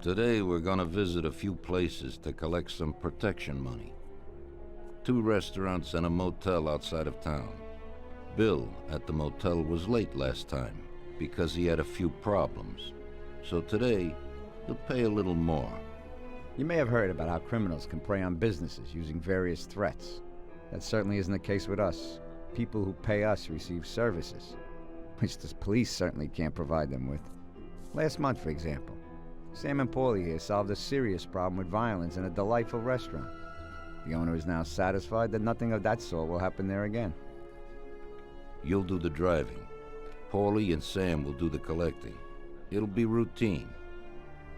Today we're gonna visit a few places to collect some protection money. 2 restaurants and a motel outside of town. Bill at the motel was late last time because he had a few problems. So today, he'll pay a little more. You may have heard about how criminals can prey on businesses using various threats. That certainly isn't the case with us. People who pay us receive services, which the police certainly can't provide them with. Last month, for example, Sam and Paulie here solved a serious problem with violence in a delightful restaurant. The owner is now satisfied that nothing of that sort will happen there again. You'll do the driving. Paulie and Sam will do the collecting. It'll be routine.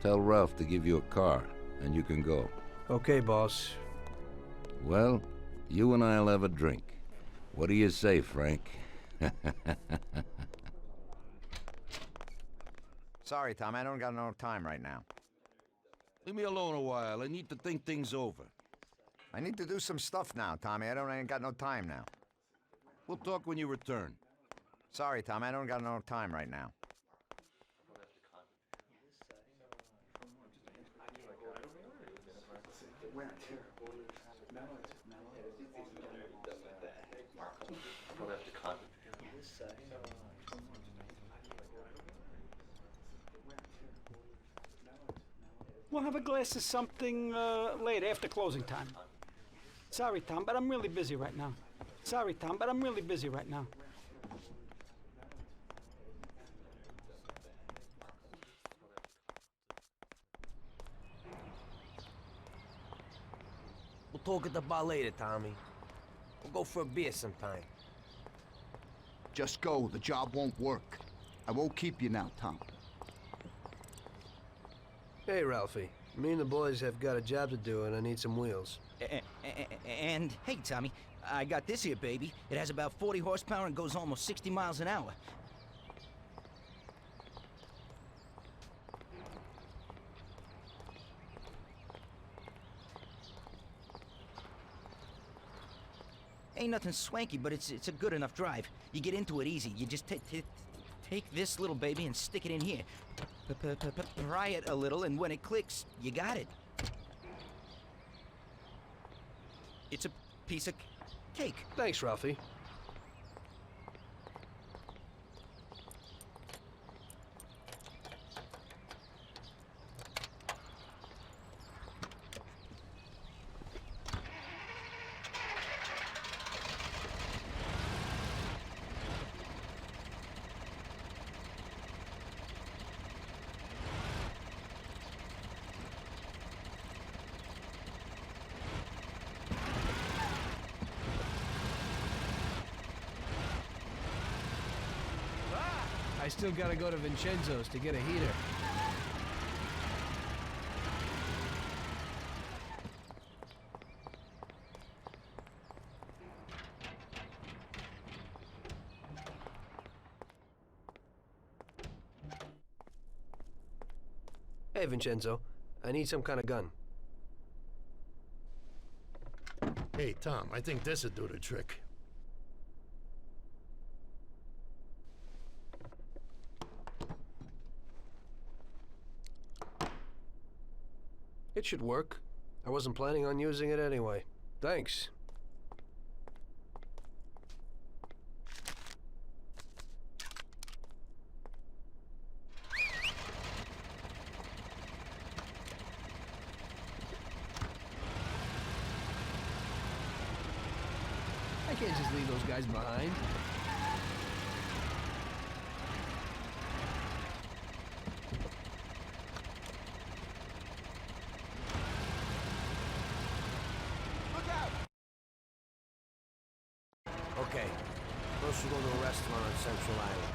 Tell Ralph to give you a car, and you can go. Okay, boss. Well, you and I'll have a drink. What do you say, Frank? Sorry, Tom, I don't got no time right now. Leave me alone a while. I need to think things over. I need to do some stuff now, Tommy. I ain't got no time now. We'll talk when you return. Sorry, Tom, I don't got no time right now. We'll have a glass of something later, after closing time. Sorry, Tom, but I'm really busy right now. Sorry, Tom, but I'm really busy right now. We'll talk at the bar later, Tommy. We'll go for a beer sometime. Just go. The job won't work. I won't keep you now, Tom. Hey, Ralphie. Me and the boys have got a job to do, and I need some wheels. And, hey, Tommy, I got this here, baby. It has about 40 horsepower and goes almost 60 miles an hour. Ain't nothing swanky, but it's a good enough drive. You get into it easy. You just take this little baby and stick it in here. Pry it a little, and when it clicks, you got it. It's a piece of cake. Thanks, Ralphie. I still gotta go to Vincenzo's to get a heater. Hey, Vincenzo. I need some kind of gun. Hey, Tom, I think this'd do the trick. It should work. I wasn't planning on using it anyway. Thanks. I can't just leave those guys behind. Okay, first we'll go to a restaurant on Central Island.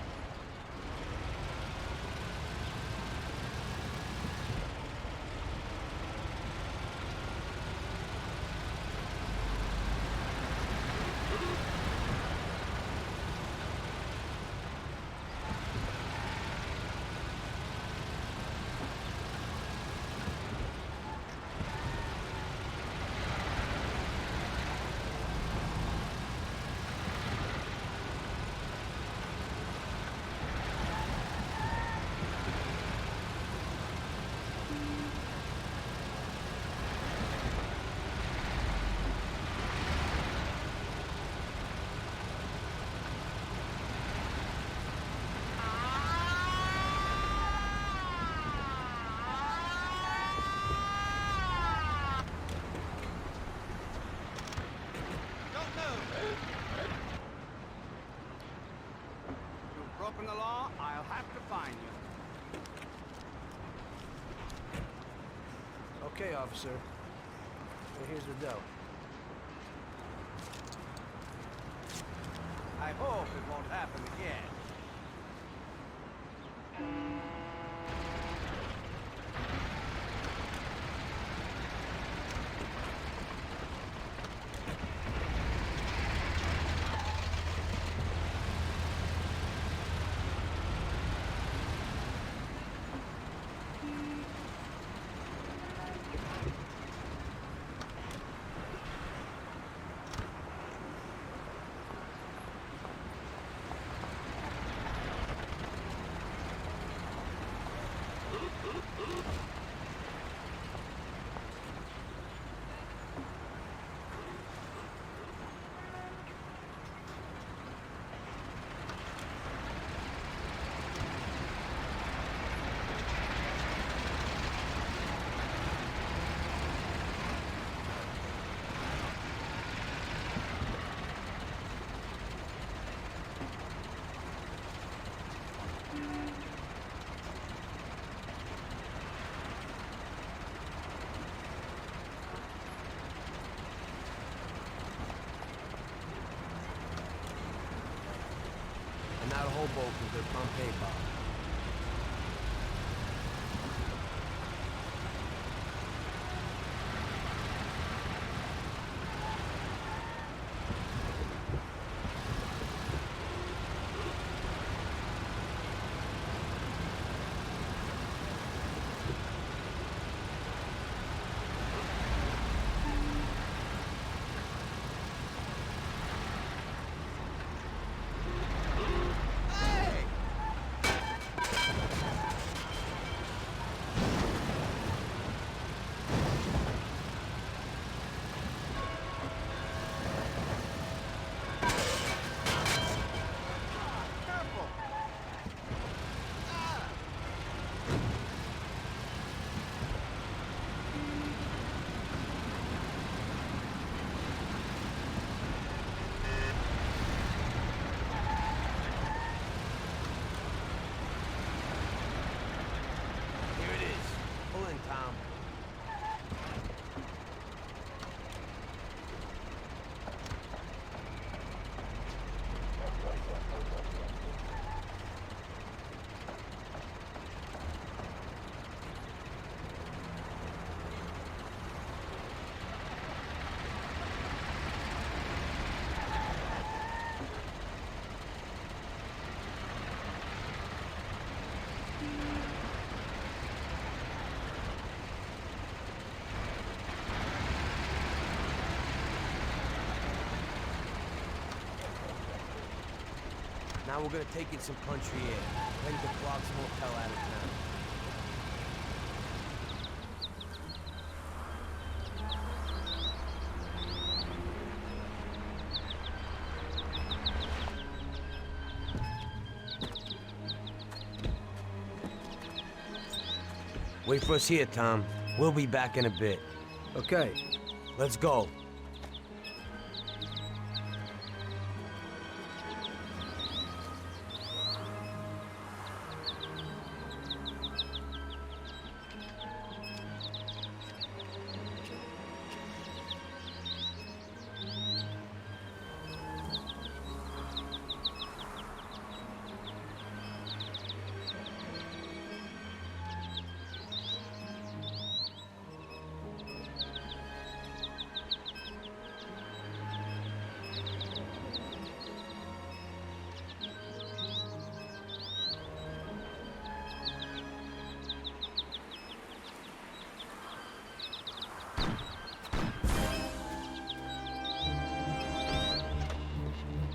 from the law, I'll have to find you. Okay, officer. Well, here's the dough. I hope it won't happen again. And not a hobo with their Pompeii bomb. Pull in, Tom. Now we're gonna take in some country air. Heading to Clark's Motel out of town. Wait for us here, Tom. We'll be back in a bit. Okay. Let's go.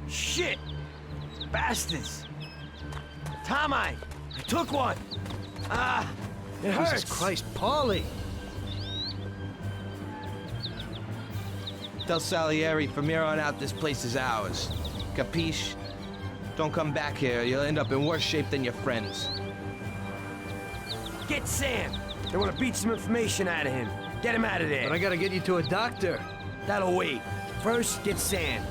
Shit! Bastards! Tom, I took one! Ah, it hurts! Jesus Christ, Paulie! Tell Salieri from here on out this place is ours. Capiche? Don't come back here, you'll end up in worse shape than your friends. Get Sam! They want to beat some information out of him. Get him out of there. But I gotta get you to a doctor. That'll wait. First, get Sam.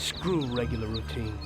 Screw regular routine.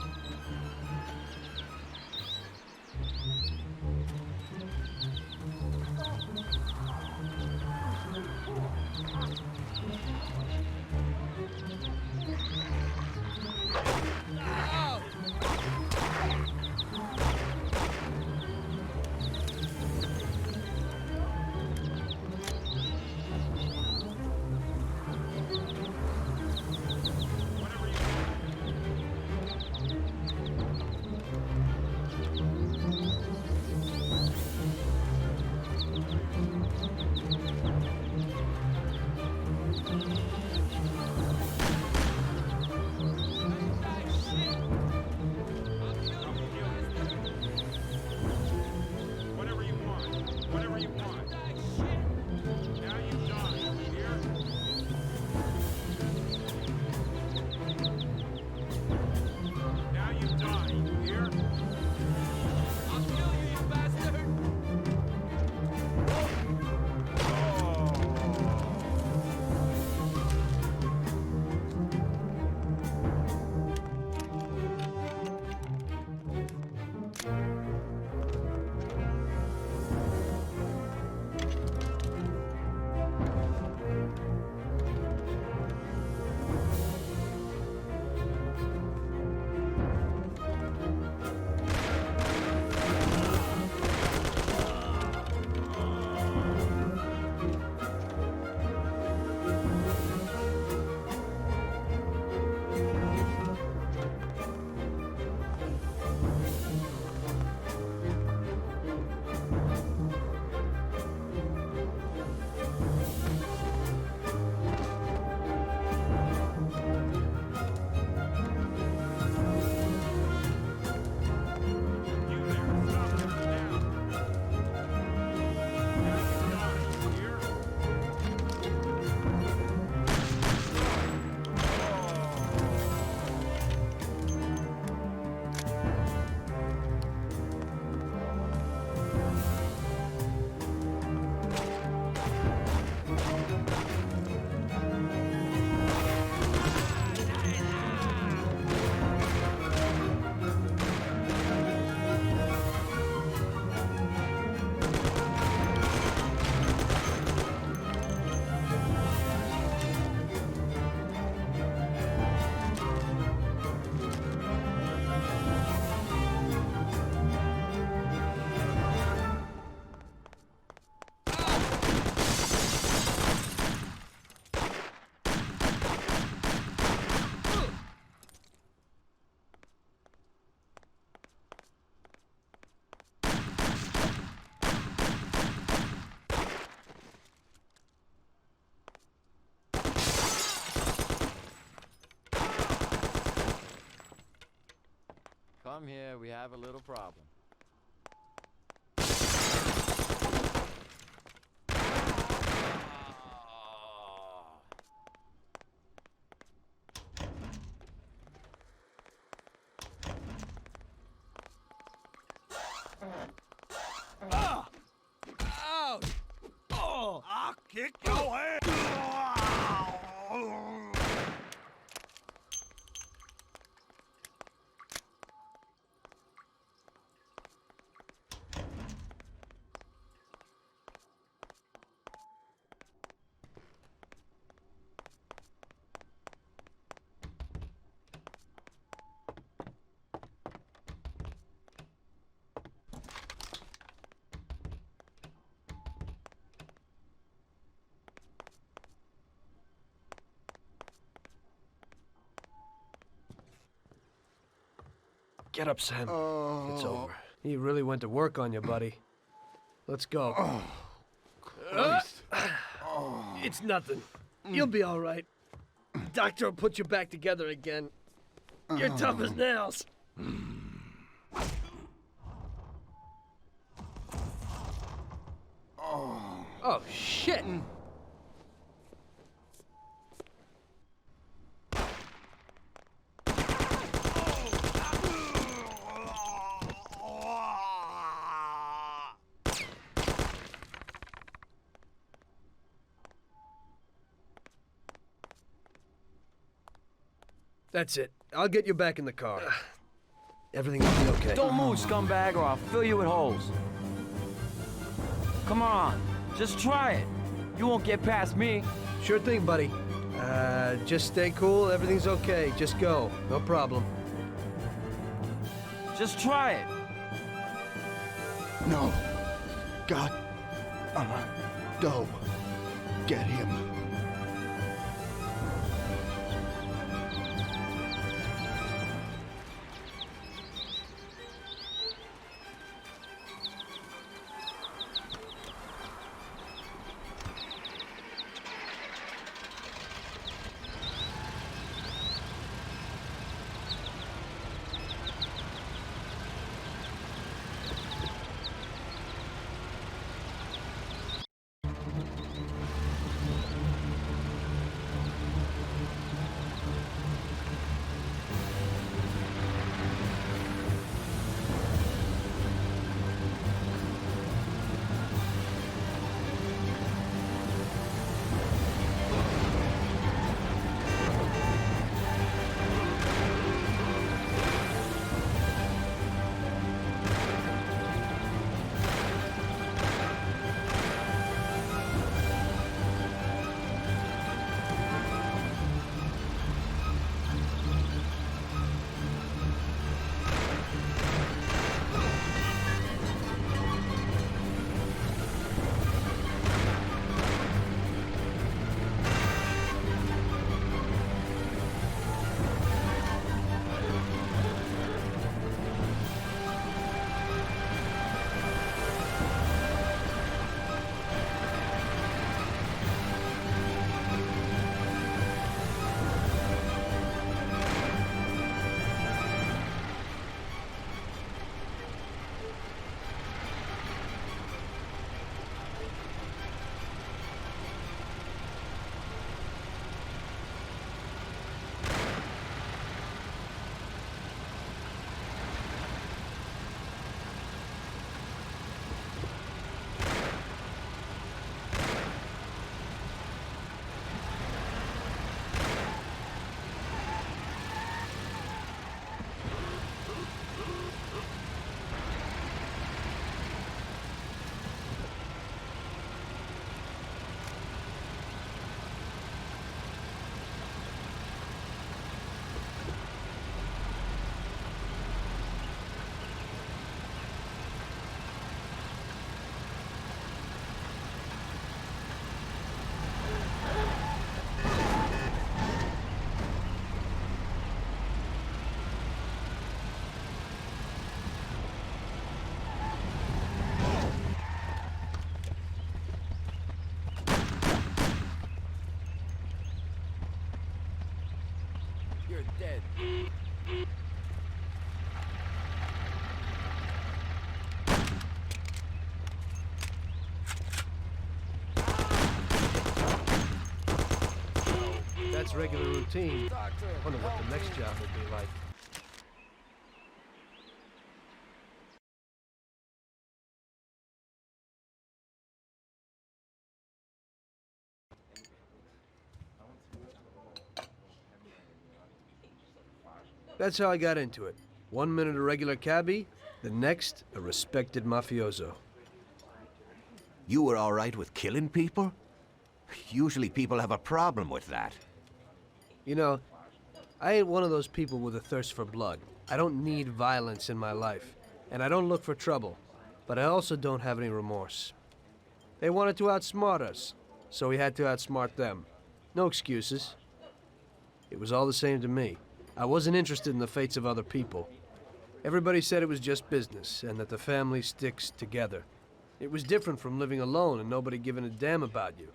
Come here, we have a little problem. I'll kick your head! Get up, Sam. It's over. He really went to work on you, buddy. Let's go. It's nothing. You'll be all right. Doctor will put you back together again. You're tough as nails. Oh, shit! That's it. I'll get you back in the car. Everything will be okay. Don't move, scumbag, or I'll fill you with holes. Come on, just try it. You won't get past me. Sure thing, buddy. Just stay cool. Everything's okay. Just go. No problem. Just try it. No. God. Go. Get him. You're dead. That's regular routine. Wonder what the next job will be like. That's how I got into it. 1 minute a regular cabbie, the next a respected mafioso. You were all right with killing people? Usually people have a problem with that. You know, I ain't one of those people with a thirst for blood. I don't need violence in my life, and I don't look for trouble, but I also don't have any remorse. They wanted to outsmart us, so we had to outsmart them. No excuses. It was all the same to me. I wasn't interested in the fates of other people. Everybody said it was just business, and that the family sticks together. It was different from living alone and nobody giving a damn about you.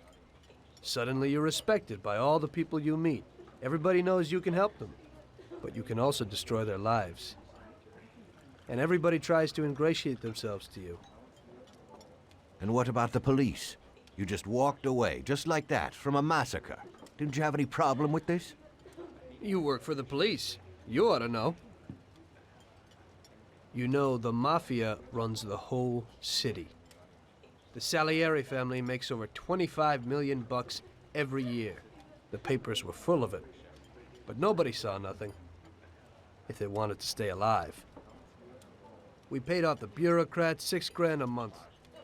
Suddenly you're respected by all the people you meet. Everybody knows you can help them, but you can also destroy their lives. And everybody tries to ingratiate themselves to you. And what about the police? You just walked away, just like that, from a massacre. Didn't you have any problem with this? You work for the police. You ought to know. You know, the Mafia runs the whole city. The Salieri family makes over 25 million bucks every year. The papers were full of it. But nobody saw nothing. if they wanted to stay alive. We paid off the bureaucrats $6 grand a month.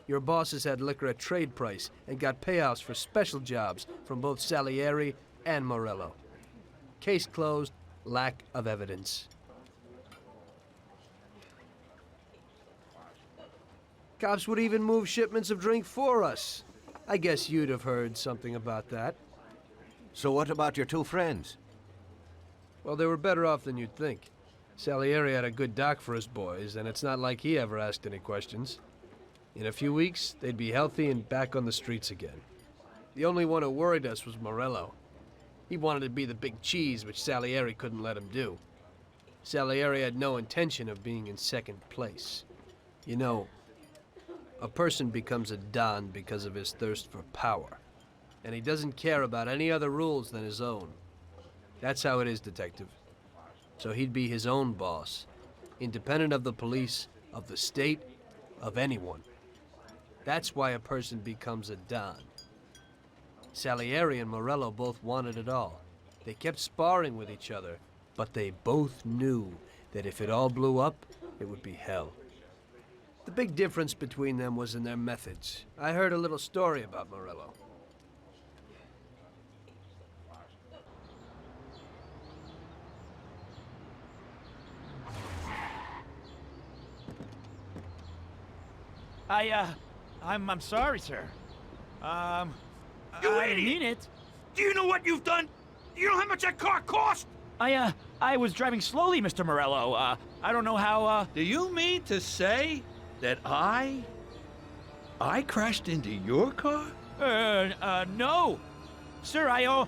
Your bosses had liquor at trade price and got payouts for special jobs from both Salieri and Morello. Case closed, lack of evidence. Cops would even move shipments of drink for us. I guess you'd have heard something about that. So what about your two friends? Well, they were better off than you'd think. Salieri had a good doc for his boys, and it's not like he ever asked any questions. In a few weeks, they'd be healthy and back on the streets again. The only one who worried us was Morello. He wanted to be the big cheese, which Salieri couldn't let him do. Salieri had no intention of being in second place. You know, a person becomes a Don because of his thirst for power, and he doesn't care about any other rules than his own. That's how it is, Detective. So he'd be his own boss, independent of the police, of the state, of anyone. That's why a person becomes a Don. Salieri and Morello both wanted it all. They kept sparring with each other, but they both knew that if it all blew up, it would be hell. The big difference between them was in their methods. I heard a little story about Morello. I'm sorry, sir. You I idiot! didn't mean it. Do you know what you've done? You know how much that car cost? I was driving slowly, Mr. Morello. I don't know how, Do you mean to say that I crashed into your car? no. Sir, I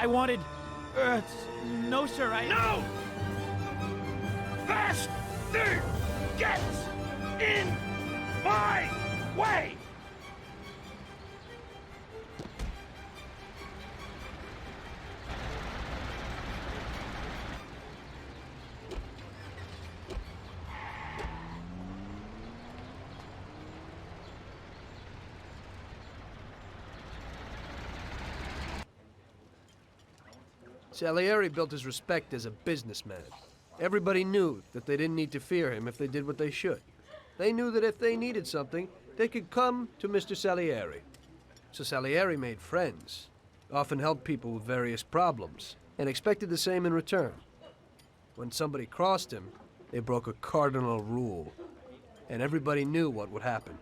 wanted, no, sir, No! Faster gets in my way! Salieri built his respect as a businessman. Everybody knew that they didn't need to fear him if they did what they should. They knew that if they needed something, they could come to Mr. Salieri. So Salieri made friends, often helped people with various problems, and expected the same in return. When somebody crossed him, they broke a cardinal rule, and everybody knew what would happen.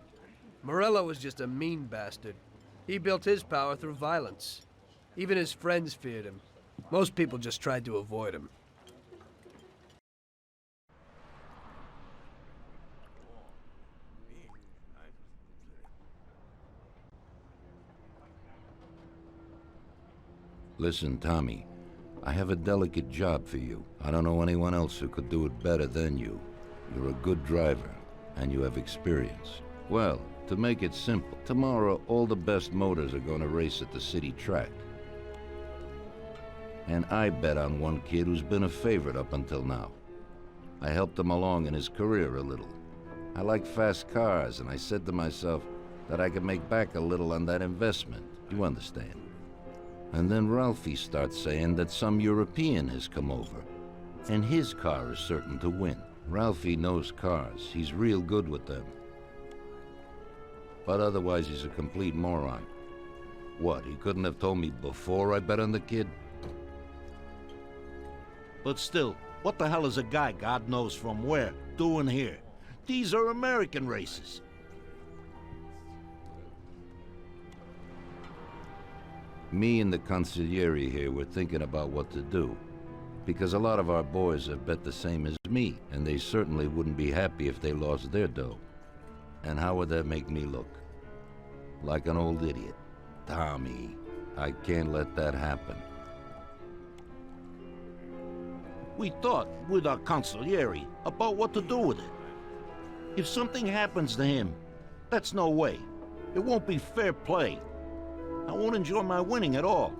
Morello was just a mean bastard. He built his power through violence. Even his friends feared him. Most people just tried to avoid him. Listen, Tommy, I have a delicate job for you. I don't know anyone else who could do it better than you. You're a good driver, and you have experience. Well, to make it simple, tomorrow all the best motors are going to race at the city track. And I bet on one kid who's been a favorite up until now. I helped him along in his career a little. I like fast cars, and I said to myself that I could make back a little on that investment. You understand? And then Ralphie starts saying that some European has come over, and his car is certain to win. Ralphie knows cars. He's real good with them. But otherwise, he's a complete moron. What, he couldn't have told me before I bet on the kid? But still, what the hell is a guy, God knows from where, doing here? These are American races. Me and the consigliere here were thinking about what to do, because a lot of our boys have bet the same as me, and they certainly wouldn't be happy if they lost their dough. And how would that make me look? Like an old idiot. Tommy, I can't let that happen. We thought with our consigliere about what to do with it. If something happens to him, that's no way. It won't be fair play. I won't enjoy my winning at all.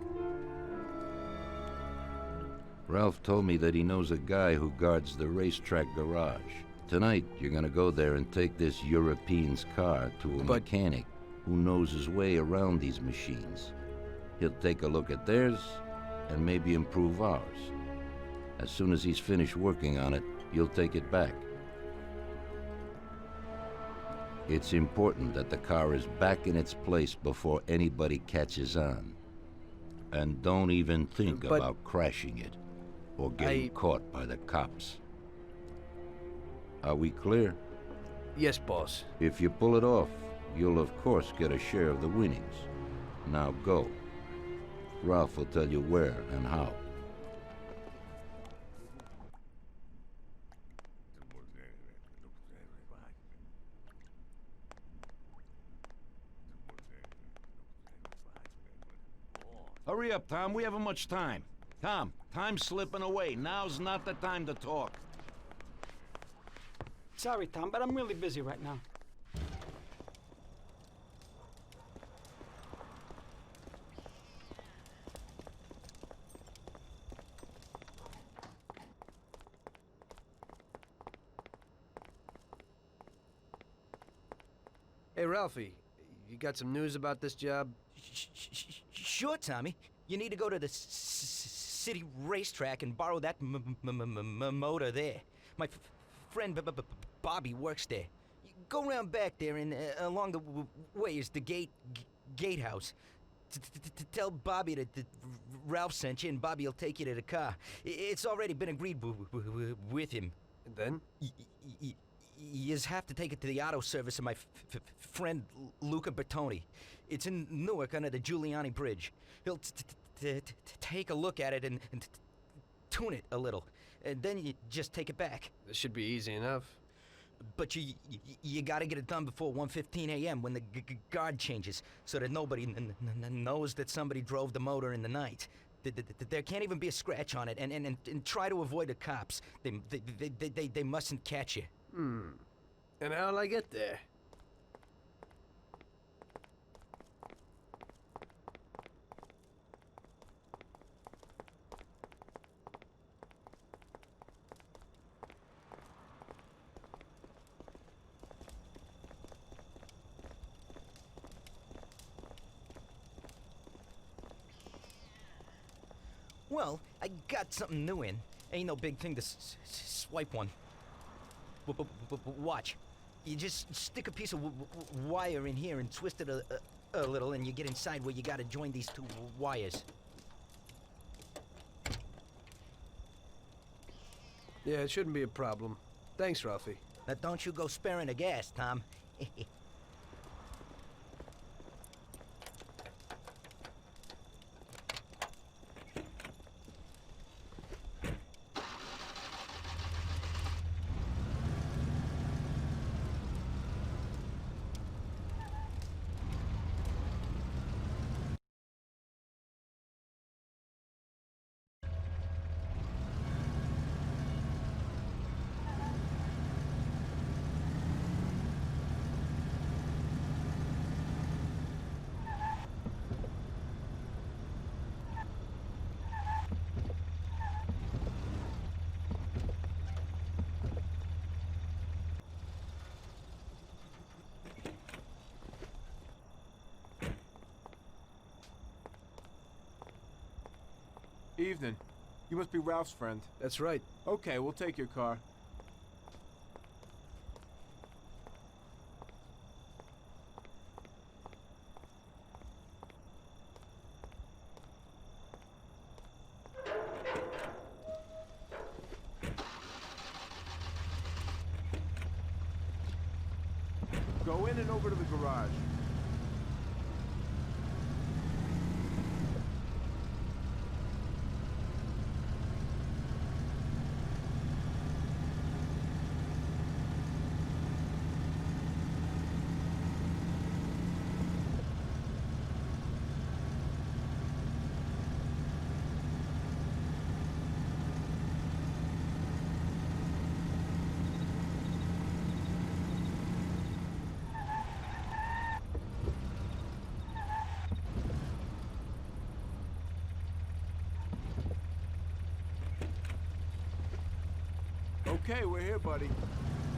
Ralph told me that he knows a guy who guards the racetrack garage. Tonight, you're gonna go there and take this European's car to a mechanic who knows his way around these machines. He'll take a look at theirs and maybe improve ours. As soon as he's finished working on it, you'll take it back. It's important that the car is back in its place before anybody catches on. And don't even think about crashing it or getting caught by the cops. Are we clear? Yes, boss. If you pull it off, you'll of course get a share of the winnings. Now go. Ralph will tell you where and how. Hurry up, Tom. We haven't much time. Tom, time's slipping away. Now's not the time to talk. Sorry, Tom, but I'm really busy right now. Hey, Ralphie, you got some news about this job? Sure, Tommy. You need to go to the city racetrack and borrow that motor there. My friend Bobby works there. You go around back there and along the way is the gatehouse. Tell Bobby that Ralph sent you and Bobby will take you to the car. It's already been agreed with him. And then? You just have to take it to the auto service of my friend Luca Bertoni. It's in Newark under the Giuliani Bridge. He'll take a look at it and tune it a little. And then you just take it back. This should be easy enough. But you gotta get it done before 1:15 a.m. when the guard changes, so that nobody knows that somebody drove the motor in the night. There can't even be a scratch on it, and try to avoid the cops. They mustn't catch you. And how'll I get there? Well, I got something new in. Ain't no big thing to swipe one. Watch. You just stick a piece of wire in here and twist it a little, and you get inside where you gotta join these two wires. Yeah, it shouldn't be a problem. Thanks, Ralphie. Now don't you go sparing the gas, Tom. Evening. You must be Ralph's friend. That's right. Okay, we'll take your car. Go in and over to the garage. Okay, we're here, buddy.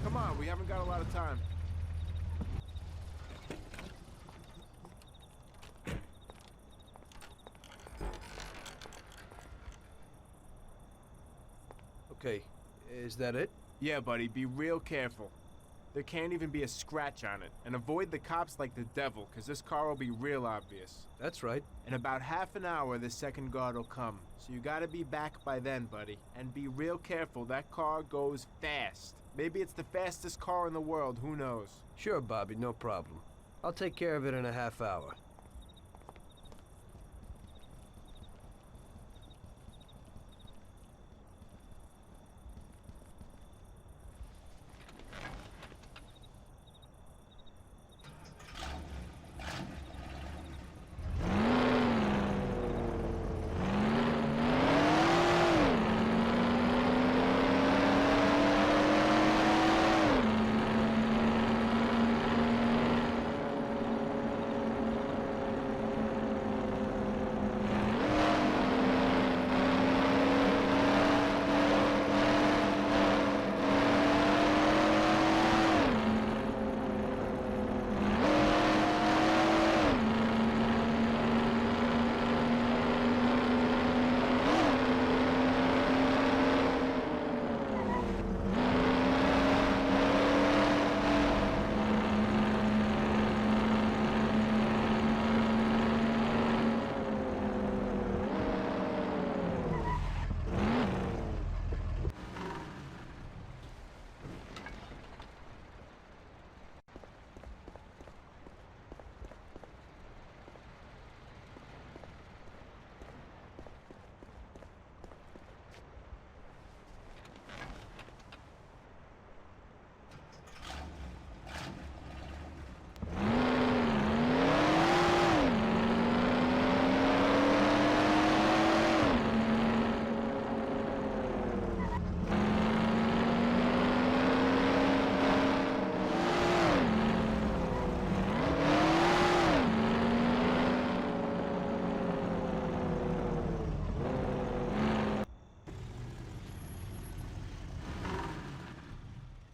Come on, we haven't got a lot of time. Okay, is that it? Yeah, buddy, be real careful. There can't even be a scratch on it. And avoid the cops like the devil, because this car will be real obvious. That's right. In about half an hour, the second guard will come. So you gotta be back by then, buddy. And be real careful, that car goes fast. Maybe it's the fastest car in the world, who knows? Sure, Bobby, no problem. I'll take care of it in a half hour.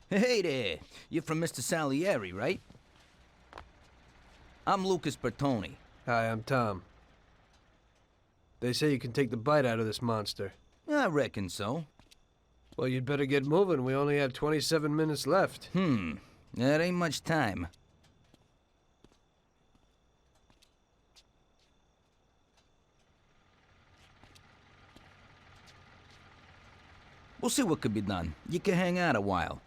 Hey there, you're from Mr. Salieri, right? I'm Lucas Bertoni. Hi, I'm Tom. They say you can take the bite out of this monster. I reckon so. Well, you'd better get moving. We only have 27 minutes left. That ain't much time. We'll see what could be done. You can hang out a while.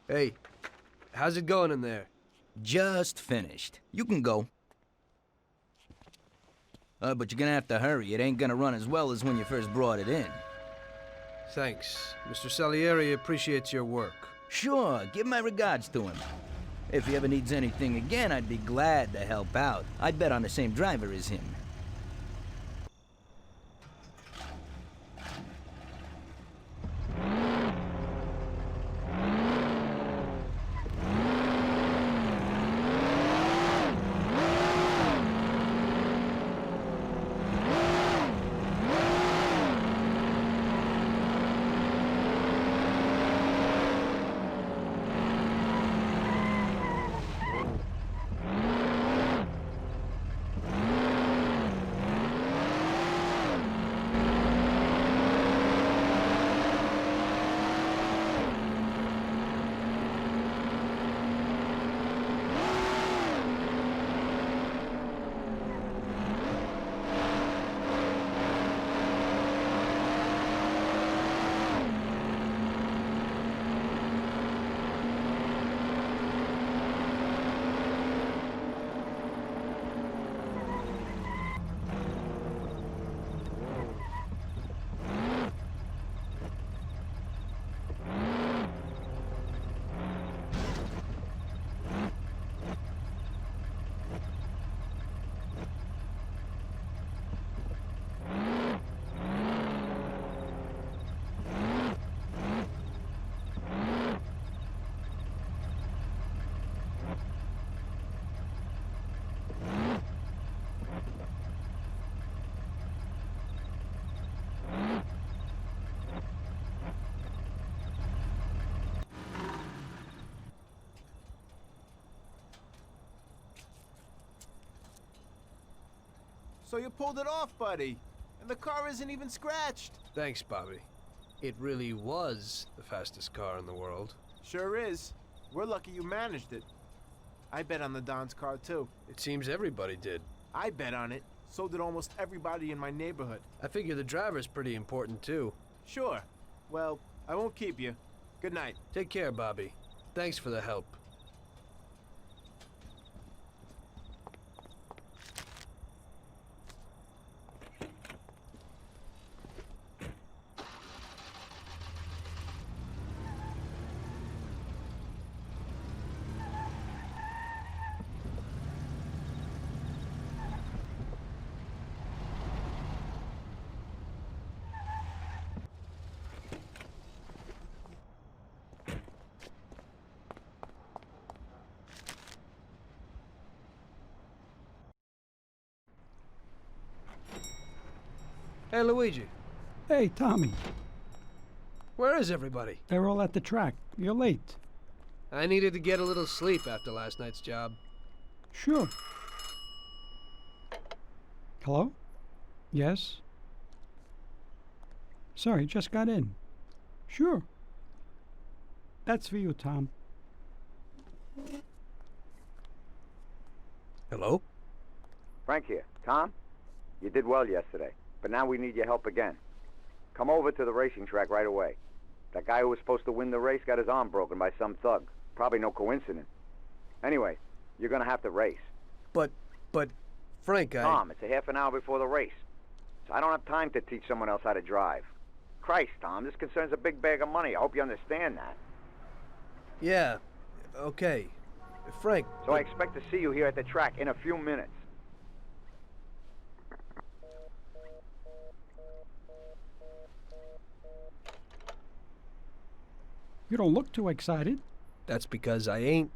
Hey, how's it going in there? Just finished. You can go. But you're gonna have to hurry. It ain't gonna run as well as when you first brought it in. Thanks. Mr. Salieri appreciates your work. Sure, give my regards to him. If he ever needs anything again, I'd be glad to help out. I bet on the same driver as him. So you pulled it off, buddy. And the car isn't even scratched. Thanks, Bobby. It really was the fastest car in the world. Sure is. We're lucky you managed it. I bet on the Don's car, too. It seems everybody did. I bet on it. So did almost everybody in my neighborhood. I figure the driver's pretty important, too. Sure. Well, I won't keep you. Good night. Take care, Bobby. Thanks for the help. Hey, Luigi. Hey, Tommy. Where is everybody? They're all at the track. You're late. I needed to get a little sleep after last night's job. Sure. Hello? Yes? Sorry, just got in. Sure. That's for you, Tom. Hello? Frank here. Tom? You did well yesterday, but now we need your help again. Come over to the racing track right away. That guy who was supposed to win the race got his arm broken by some thug. Probably no coincidence. Anyway, you're gonna have to race. But, Frank, Tom, it's a half an hour before the race. So I don't have time to teach someone else how to drive. Christ, Tom, this concerns a big bag of money. I hope you understand that. Yeah, okay. Frank... So I expect to see you here at the track in a few minutes. You don't look too excited. That's because I ain't